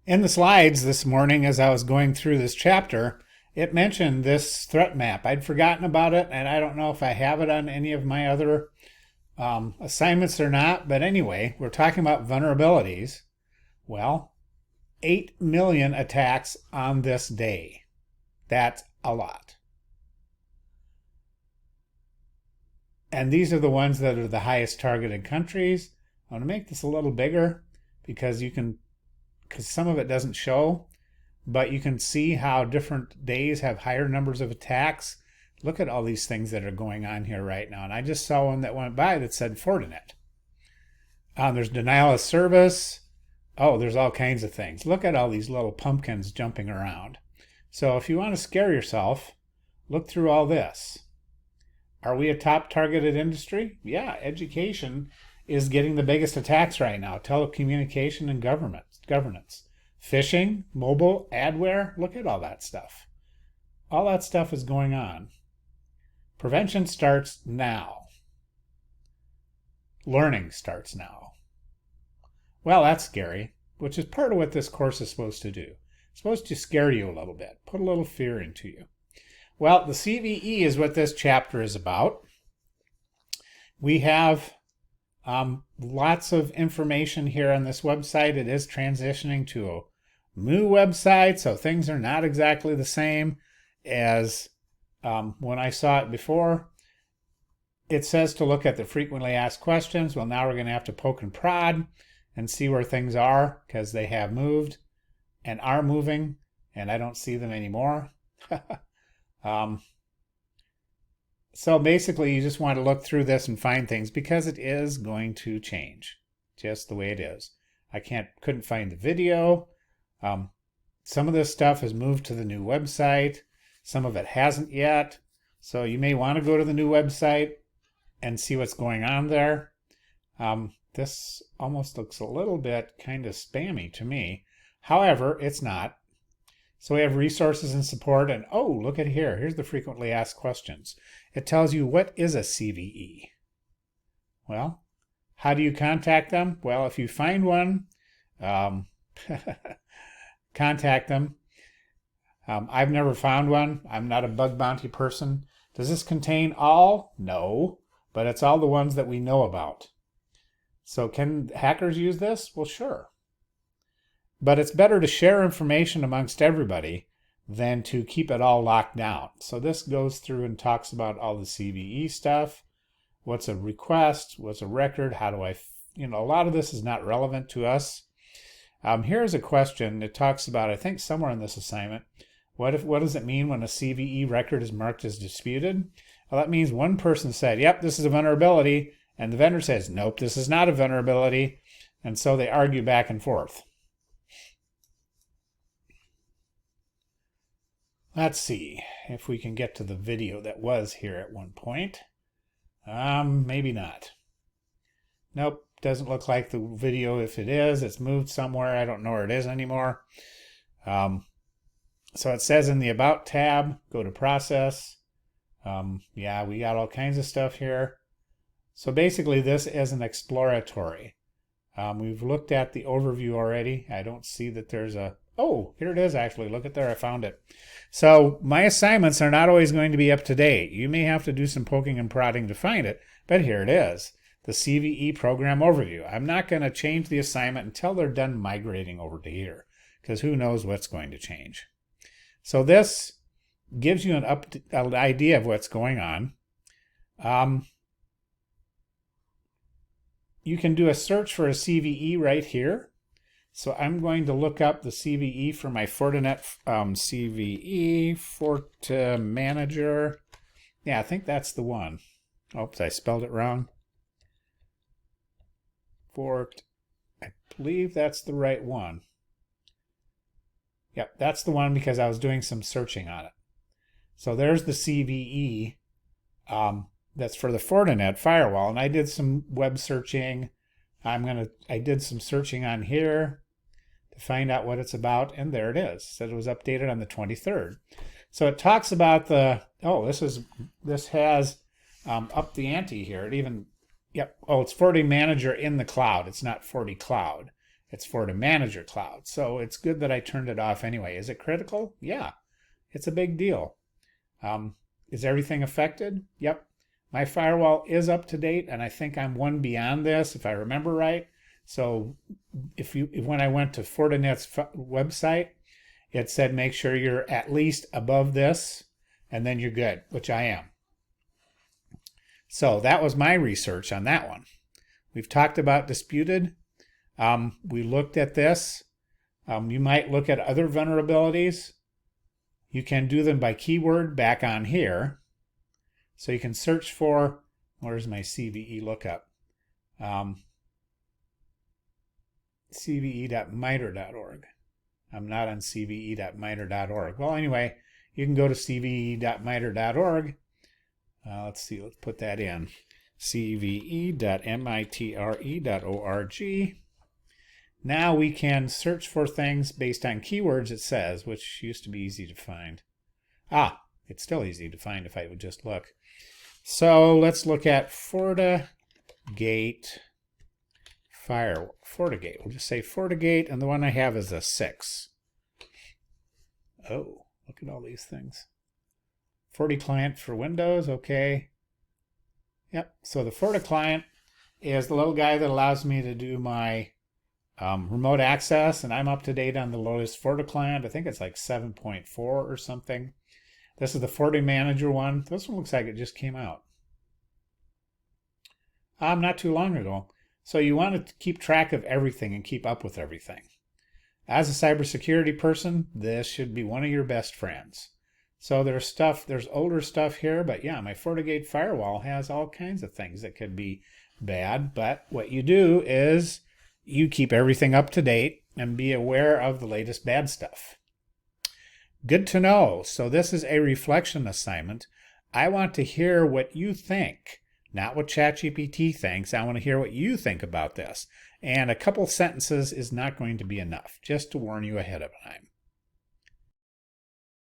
In the slides this morning, as I was going through this chapter, it mentioned this threat map. I'd forgotten about it, and I don't know if I have it on any of my other assignments or not. But anyway, we're talking about vulnerabilities. Well, 8 million attacks on this day. That's a lot. And these are the ones that are the highest targeted countries. I'm going to make this a little bigger because some of it doesn't show, but you can see how different days have higher numbers of attacks. Look at all these things that are going on here right now. And I just saw one that went by that said Fortinet. There's denial of service. Oh, there's all kinds of things. Look at all these little pumpkins jumping around. So if you want to scare yourself, look through all this. Are we a top targeted industry? Yeah, education is getting the biggest attacks right now. Telecommunication and governance. Phishing, mobile, adware, look at all that stuff. All that stuff is going on. Prevention starts now. Learning starts now. Well, that's scary, which is part of what this course is supposed to do. It's supposed to scare you a little bit, put a little fear into you. Well, the CVE is what this chapter is about. We have lots of information here on this website. It is transitioning to a new website, so things are not exactly the same as when I saw it before. It says to look at the frequently asked questions. Well, now we're going to have to poke and prod and see where things are because they have moved and are moving, and I don't see them anymore. So basically, you just want to look through this and find things because it is going to change, just the way it is. I couldn't find the video. Some of this stuff has moved to the new website. Some of it hasn't yet. So you may want to go to the new website and see what's going on there. This almost looks a little bit kind of spammy to me. However, it's not. So we have resources and support, and oh, look at here. Here's the frequently asked questions. It tells you what is a CVE. Well, how do you contact them? Well, if you find one, contact them. I've never found one. I'm not a bug bounty person. Does this contain all? No, but it's all the ones that we know about. So can hackers use this? Well, sure. But it's better to share information amongst everybody than to keep it all locked down. So this goes through and talks about all the CVE stuff. What's a request? What's a record? How do a lot of this is not relevant to us. Here's a question. It talks about, I think somewhere in this assignment, what does it mean when a CVE record is marked as disputed? Well, that means one person said, yep, this is a vulnerability, and the vendor says, nope, this is not a vulnerability, and so they argue back and forth. Let's see if we can get to the video that was here at one point. Maybe not. Nope, doesn't look like the video. If it is, it's moved somewhere. I don't know where it is anymore. So it says in the About tab, go to Process. Yeah, we got all kinds of stuff here. So basically this is an exploratory. We've looked at the overview already. I don't see that there's a... Oh, here it is actually. Look at there, I found it. So my assignments are not always going to be up to date. You may have to do some poking and prodding to find it, but here it is. The CVE program overview. I'm not going to change the assignment until they're done migrating over to here, because who knows what's going to change. So this gives you an idea of what's going on. You can do a search for a CVE right here. So I'm going to look up the CVE for my Fortinet CVE Fort Manager. Yeah, I think that's the one. Oops, I spelled it wrong. Fort, I believe that's the right one. Yep, that's the one because I was doing some searching on it. So there's the CVE that's for the Fortinet firewall, and I did some web searching. I did some searching on here to find out what it's about, and there it is. It said it was updated on the 23rd. So it talks about this has upped the ante here. It even, yep, oh, it's Forti Manager in the cloud. It's not Forti Cloud. It's for to manage your cloud. So it's good that I turned it off anyway. Is it critical? Yeah, it's a big deal. Is everything affected? Yep. My firewall is up to date, and I think I'm one beyond this, if I remember right. So if when I went to Fortinet's website, it said make sure you're at least above this, and then you're good, which I am. So that was my research on that one. We've talked about disputed. We looked at this. You might look at other vulnerabilities. You can do them by keyword back on here. So you can search for, where's my CVE lookup? CVE.miter.org. I'm not on CVE.miter.org. Well, anyway, you can go to CVE.miter.org. Let's see, let's put that in. CVE.mitre.org. Now we can search for things based on keywords, it says, which used to be easy to find. It's still easy to find if I would just look. So let's look at FortiGate Firewall. FortiGate. We'll just say FortiGate, and the one I have is a 6. Oh, look at all these things. FortiClient for Windows, okay. Yep, so the FortiClient is the little guy that allows me to do my remote access, and I'm up to date on the latest FortiClient. I think it's like 7.4 or something. This is the FortiManager one. This one looks like it just came out. Not too long ago. So you want to keep track of everything and keep up with everything. As a cybersecurity person, this should be one of your best friends. So there's older stuff here, but yeah, my FortiGate firewall has all kinds of things that could be bad. But what you do is you keep everything up to date and be aware of the latest bad stuff. Good to know. So this is a reflection assignment. I want to hear what you think, not what ChatGPT thinks. I want to hear what you think about this. And a couple sentences is not going to be enough, just to warn you ahead of time.